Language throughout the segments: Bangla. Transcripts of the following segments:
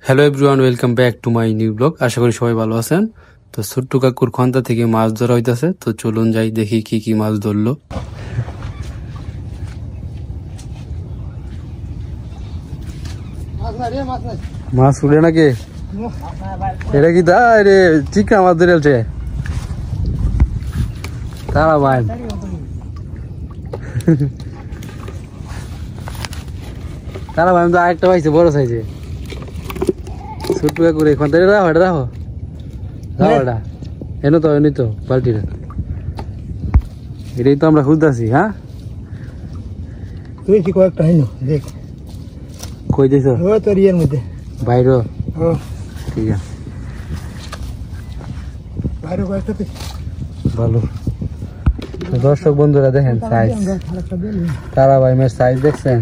Hello everyone, welcome back to my new blog. আশা করি সবাই ভালো আছেন। তো ছোট্ট কাকুর খন্তা থেকে মাছ ধরা হইতাছে, তো চলুন যাই দেখি কি কি মাছ ধরলো। মাছ উঠে নাকি? এটা কি রে চিকা মাছ ধরেছে? তারা ভাই তারা ভাই আরেকটা পাইছে বড় সাইজে। ছোট্ট কাকুর এই খন্তা রাখো, এটা রাখো রাখো, এটা এনে তো এনে তো বালতিটা, এটাই তো আমরা খুঁজতেছি। হ্যাঁ তুই কি কয়েকটা হইনো দেখ কই দিছ? ও তোর ইয়ের মধ্যে বাইরে। ও ঠিক আছে, বাইরে কয়েকটা ভালো। তো দর্শক বন্ধুরা দেখেন সাইজ, তারা ভাই মেয়ের সাইজ দেখছেন?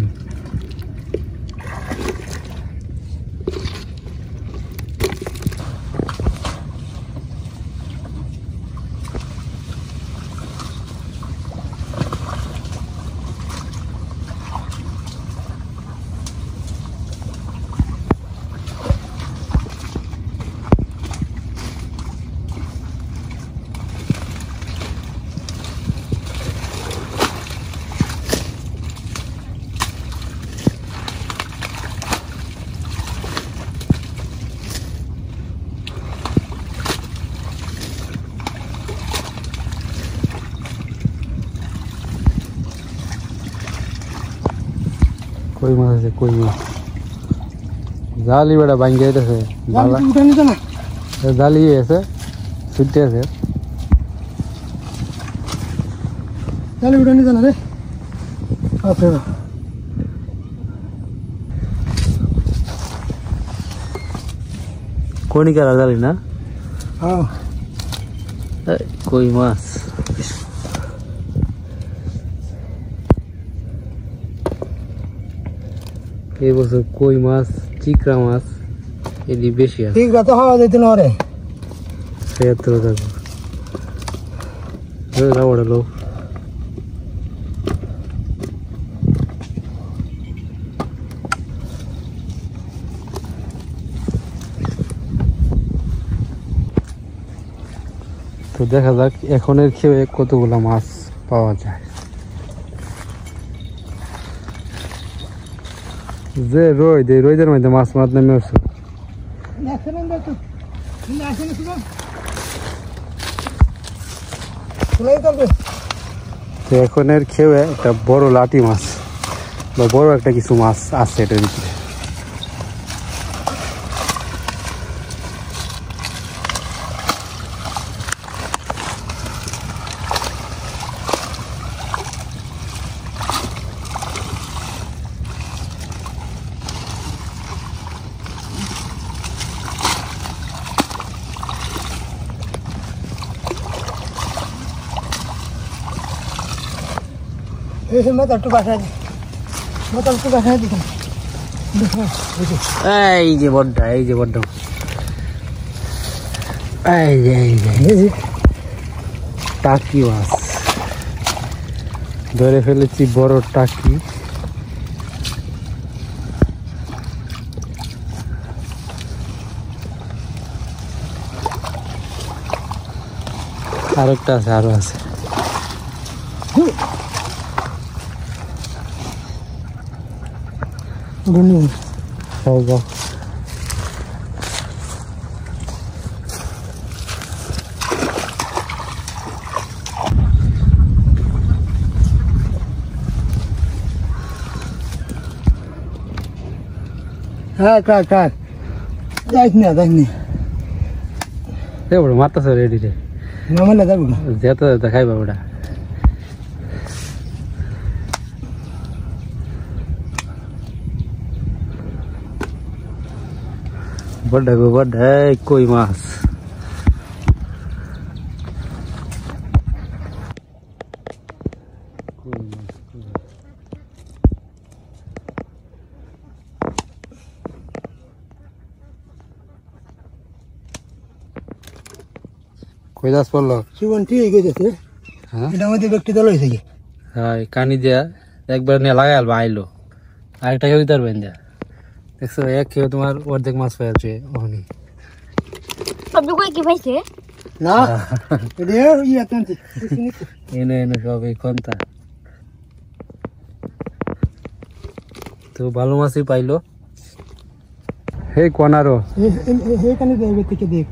কই মাছ আছে, কই মাছ জালি বেড়া ভাঙ্গে যাইতেছে, জালি আছে ছুটতে আছে, জালি উঠে নিতে না রে। আচ্ছা কণিকার জালি না? হ্যাঁ কই মাছ এই বছর কই মাছ, চিকড়া মাছ এটি বেশি আছে। ঠিক আছে, হওয়া যেত না রে। ৭৬ থাকবো লোক। তো দেখা যাক এখনের খেয়ে কতগুলা মাছ পাওয়া যায়। যে রোদের মধ্যে মাছ মাছ নেমে আসছে। তো এখনের খেয়ে একটা বড় লাটি মাছ বা বড় একটা কিছু মাছ আছে এটার ভিতরে। এই যে বড্ডা, এই যে বড্ডা, এই যে টাকি মাছ ধরে ফেলেছি, বড় টাকি। আরেকটা আছে, আরো আছে। হ্যাঁ কার কার যাইস না মারতেছে রেডি রে, মামালে যাবো না যেতে যেতে খাইবা ওটা। বড্ডা গো বড্ডা, কই মাছ। কই দাস পড়লো জীবন ঠিক গেছে। হ্যাঁ এটা আমাদের ব্যক্তি দল হয়েছে কি? হ্যাঁ কানি দিয়া একবার নিয়ে লাগাই আলবা, আইলো আরেকটা কেউ তার বেন দেয়া দেখছো এক খেয়ে তোমার অর্ধেক মাছ পেয়েছে ওখানে সবই কই কি পাইছে না এডে ইয়া টানছি এনে এনে সব এই কোনটা তো ভালো মাছই পাইলো হে কোনারো এইখানে যাইবে থেকে দেখ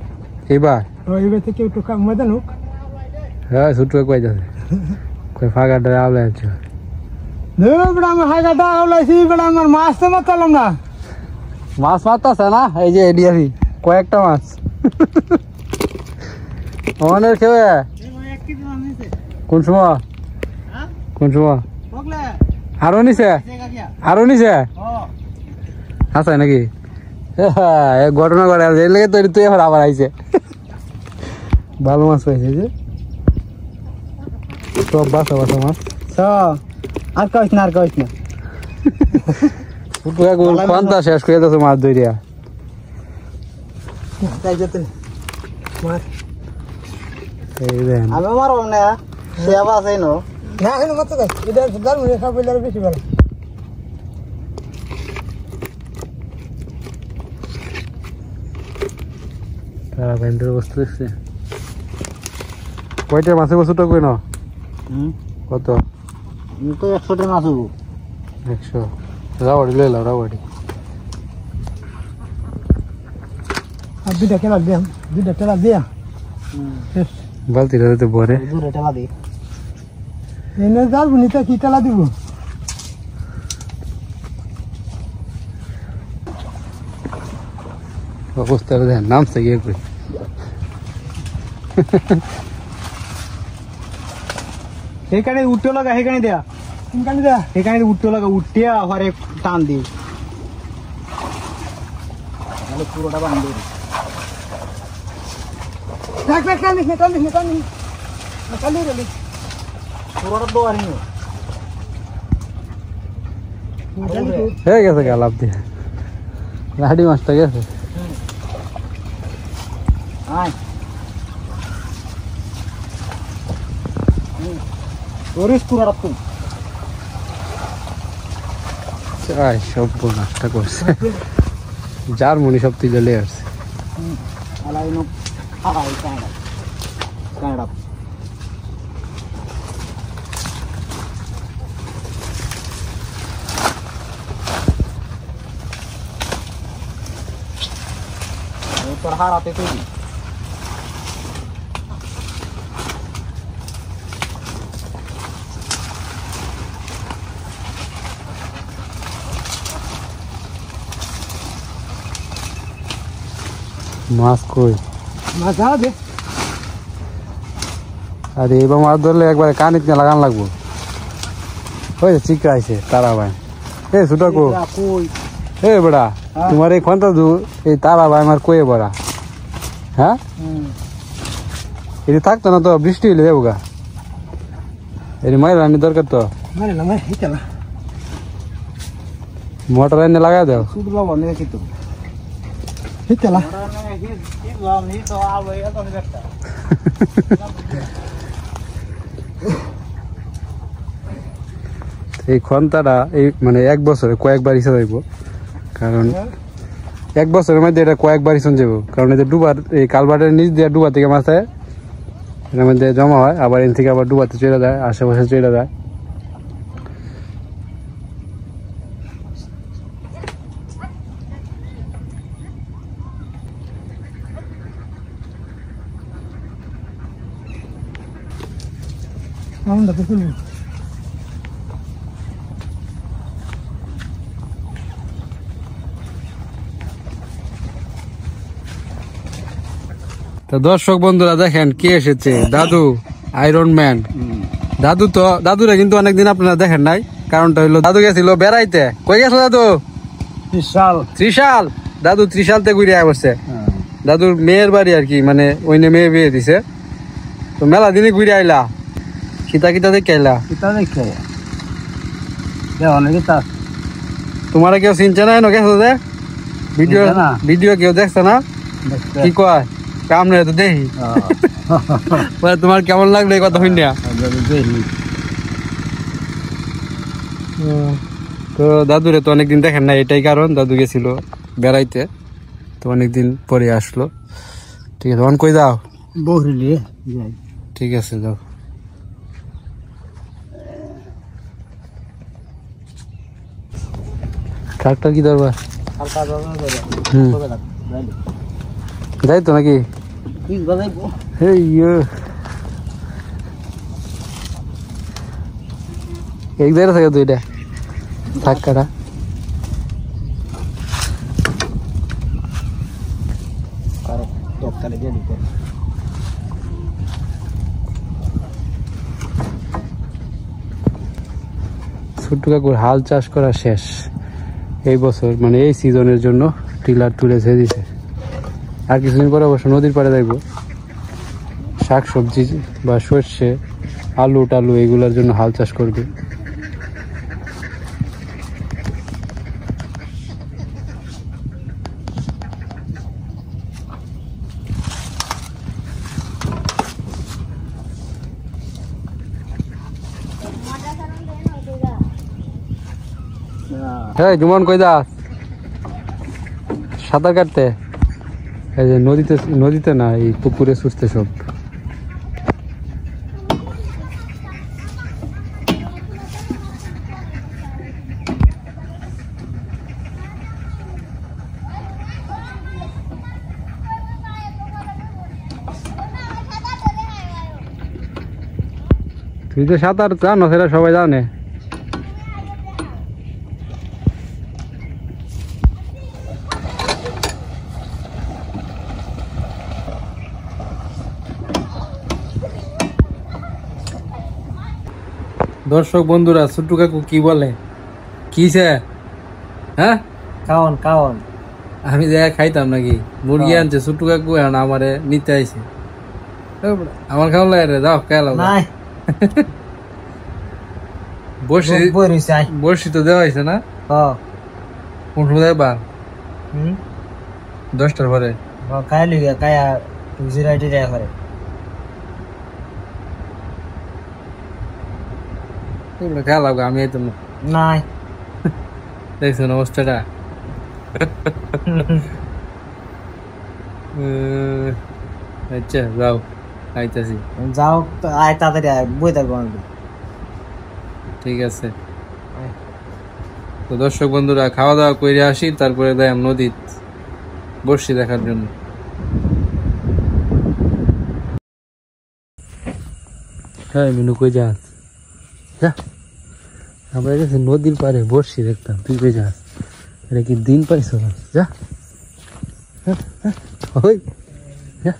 এবার এইবার থেকে একটু ময়দান হোক হ্যাঁ ছুটু কই যাচ্ছে কই ফাঁকা ডরা আলে আছে বড় আমার হাইগাটা আউলাইছি বড় আমার মাছ তো মারতাম না মাছ মারতাছে না এই যে এডিয়ারি কয়েকটা মাছ অনেক খেয়ে কোন সময় কোন সময় আরো নিছে আছে নাকি এক ঘটনা ঘটে আছে এর লেগে তৈরি তুই এখন আবার আইছে ভালো মাছ পাইছে যে সব বাসা বাসা মাছ আর কইস না কোনটা শেষ করে দিয়েছে মাছ ধরিয়া তাই যেতে মাছ এই দেন আমি মারব না সে আবার আছে না না এনে মাছ দেখ এটা দার মনে সব বইলার বেশি ভালো তারা ভেন্ডার বস্তু দেখছে কয়টা মাছের বস্তুটা কই না কত তো 100 টাকা মাছ হবো 100 রাওয়াড়ি লই লাও রাওয়াড়ি আর দুইটা তেলা দিয়া বালতিটা দিতে ভরে দুইটা তেলা দি এনে যার বুনিটা কি তেলা দিব অবস্থা দেন নামছে গিয়ে কই এখানে উঠতে লাগা এখানে দেয়া কোনখানে দেয়া এখানে উঠতে লাগা উঠিয়া আরে টান দি তাহলে পুরোটা বান্ধি দেখ কানি রে পুরোটা দোয়ারি নি হয়ে গেছে গালাপ দিয়ে লাডি মাছটা গেছে আয় ওরিস পুরোটা তুই চাই সব নষ্ট করছে যার মনি সব তুই লে আসছে আলাই নো আই কাঁড়া তোর হারাতে তুই মাছ কই মাছ দে আরে এবার মাছ ধরলে একবারে কানিত না লাগান লাগবো ওই যে চিকা আইছে তারা ভাই এ ছুটা কো কই এ বড়া তোমার এই কোনটা দু এই তারা ভাই আমার কয়ে বড়া হ্যাঁ এটা থাকতো না তো বৃষ্টি হইলে যাবো গা এর মায়ের রান্নি দরকার তো মানে না মানে হিতালা মোটর এনে লাগাই দাও শুধু লাভ নেই কিন্তু হিতালা এই খন্তাটা এই মানে এক বছরে কয়েকবার হিসেবে যাইব কারণ এক বছরের মধ্যে এটা কয়েকবার হিসেবে যাব কারণ এই যে ডুবার এই কালবাটের নিচ দিয়ে ডুবা থেকে মাছ হয় এর মধ্যে জমা হয় আবার এন থেকে আবার ডুবাতে চলে যায় আশেপাশে চলে যায় আমরা তো শুনি তো দর্শক বন্ধুরা দেখেন কে এসেছে দাদু আয়রন ম্যান দাদুরা কিন্তু অনেকদিন আপনারা দেখেন নাই কারণটা হইলো দাদু গেছিল বেড়াইতে কই গেছিল দাদু ত্রিশাল দাদু ত্রিশালতে ঘুরে আসছে দাদুর মেয়ের বাড়ি আর কি মানে ওই মেয়ে বিয়ে দিছে তো মেলা দিনই ঘুরে আইলা কিতা দেখে আইলা তোমার কেউ চিনছে না এনো গেছো যে ভিডিও কেউ দেখছে না কি কয় কাম নেই তো দেখি তোমার কেমন লাগলো এই কথা শুনিয়া তো দাদুরে তো অনেকদিন দেখেন না, এটাই কারণ। দাদু গেছিল বেড়াইতে, তো অনেকদিন পরে আসলো। ঠিক আছে, অন কই যাও? বহরিলি যাই। ঠিক আছে, যাও। ট্রাক্টর কি দরবার? আর কাজ হবে না হুম, যাই তো নাকি? ঠিক বাজাইবো। এই এক জায়গা থাকে তো এটা ধাক্কাটা। আর দোকানে দিয়ে দিতে। ছোট্ট কাকুর হাল চাষ করা শেষ এই বছর, মানে এই সিজনের জন্য টিলার তুলে ছেড়ে দিছে। আর কিছুদিন পরে অবশ্য নদীর পাড়ে যাইব, শাক সবজি বা সর্ষে, আলু টালু এগুলোর জন্য হাল চাষ করবে। হ্যাঁ জুমন কই যাস? সাঁতার কাটতে? এই যে নদীতে, নদীতে না, এই পুকুরে সুস্থে সব। তুই তো সাঁতার জানো, সেটা সবাই জানে। দর্শক বন্ধুরা, ছোট্টু কাকু কি বলে? কিছে? হ্যাঁ, কাউন কাউন। আমি যা খাইতাম নাকি? মুরগি আনছে ছোট্টু কাকু, এখন আমারে নিতে আইছে। আমার খাওয়া লাগে রে, যাও খেয়াল। নাই বসি বইরি চাই। বসি তো দেওয়া হয়েছে না? কোন সময় বা 10টার পরে খাই লিগে কায়া জিরাইটি রে করে। খেয়াল লাগবে, আমি এই তো নাই দেখছেন অবস্থাটা। আচ্ছা যাও, আইতাছি। যাও আয় তাড়াতাড়ি আয়, বই থাকবো আমি। ঠিক আছে। তো দর্শক বন্ধুরা, খাওয়া দাওয়া করে আসি, তারপরে যাই নদীত বসি দেখার জন্য। হ্যাঁ মিনু কই যাস? যা, আমরা গেছি নদীর পাড়ে বসি দেখতাম, তুই কই যাস? এটা কি দিন পাইছ? যা ওই যা।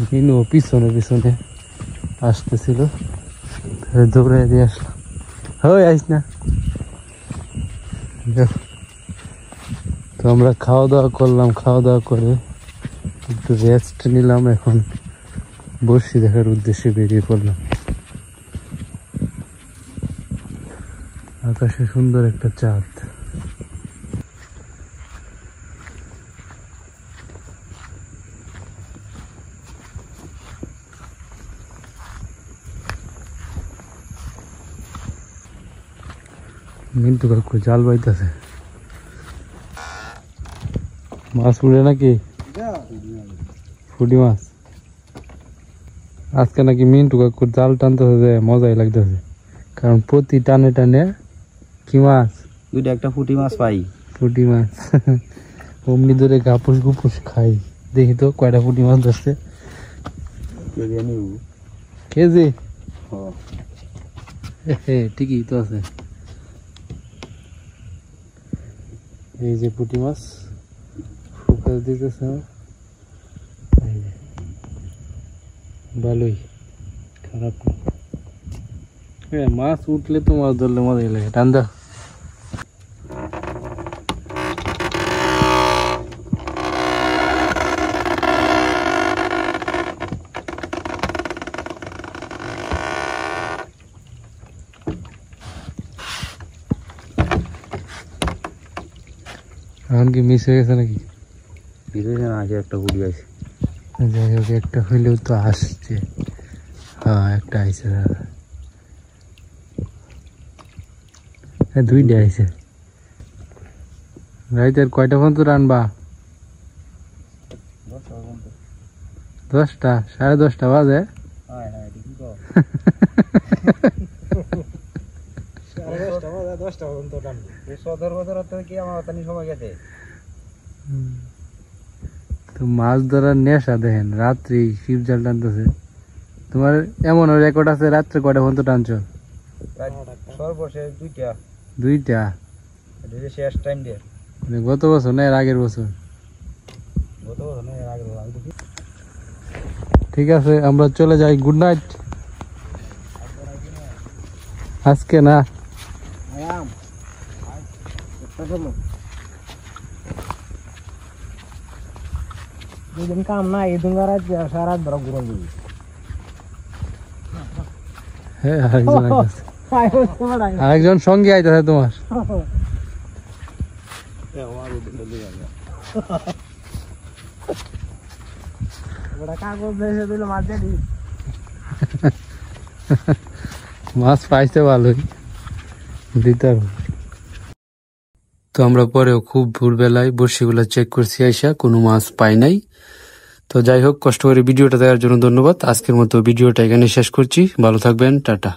মিনু পিছনে পিছনে আসতেছিল, দৌড়াই দিয়ে আসলাম। হয় আইস না। তো আমরা খাওয়া দাওয়া করলাম, খাওয়া দাওয়া করে একটু রেস্ট নিলাম, এখন বসি দেখার উদ্দেশ্যে বেরিয়ে পড়লাম। আকাশে সুন্দর একটা চাঁদ। মিন্টু কাকু জাল বাইতেছে, মাছ উড়ে নাকি? ফুটি মাছ আজকে নাকি মিন্টু কাকুর জাল টানতেছে, মজাই লাগতেছে। কারণ প্রতি টানে টানে কি মাছ? দুইটা একটা পুঁটি মাছ পাই। পুঁটি মাছ অমনি ধরে গাপুস গুপুস খাই। দেখি তো কয়টা পুঁটি মাছ ধরছে। কেজি? ঠিকই তো আছে। এই যে পুঁটি মাছ ফোকাস দিতেছে, ভালোই, খারাপ না। মাছ উঠলে তো মাছ ধরলে মজাই লাগে। টান্দা এখন কি মিস হয়ে গেছে নাকি? আগে একটা পুঁটি আছে। যাই হোক, একটা হইলেও তো আসছে। হ্যাঁ একটা আইসে দাদা। দুইটা আইছে রাইতের কয়টা পর্যন্ত রানবা 10টা 10:30 বাজে তো মাছ ধরার নেশা দেখেন রাত্রি শিব জাল টানতেছে তোমার এমন রেকর্ড আছে রাত্রে কয়টা পর্যন্ত টানছো সর্বশেষ 2টা 2টা এটা শেষ টাইম দিয়ে গত বছর না এর আগের বছর গত বছর না এর আগের বছর ঠিক আছে আমরা চলে যাই গুড নাইট আজকে না আয়াম দুদিন কাম না এই দুঙ্গার সারা রাত ধরা ঘুরে দিবি হ্যাঁ আরেকজন সঙ্গে আইতেছে তোমার মাছ পাইছে ভালোই দিতে হবে। তো আমরা পরেও খুব ভোরবেলায় বড়শিগুলো চেক করছি আইসা কোনো মাছ পাই নাই। তো যাই হোক কষ্ট করে ভিডিওটা দেওয়ার জন্য ধন্যবাদ। আজকের মতো ভিডিওটা এখানে শেষ করছি। ভালো থাকবেন, টাটা।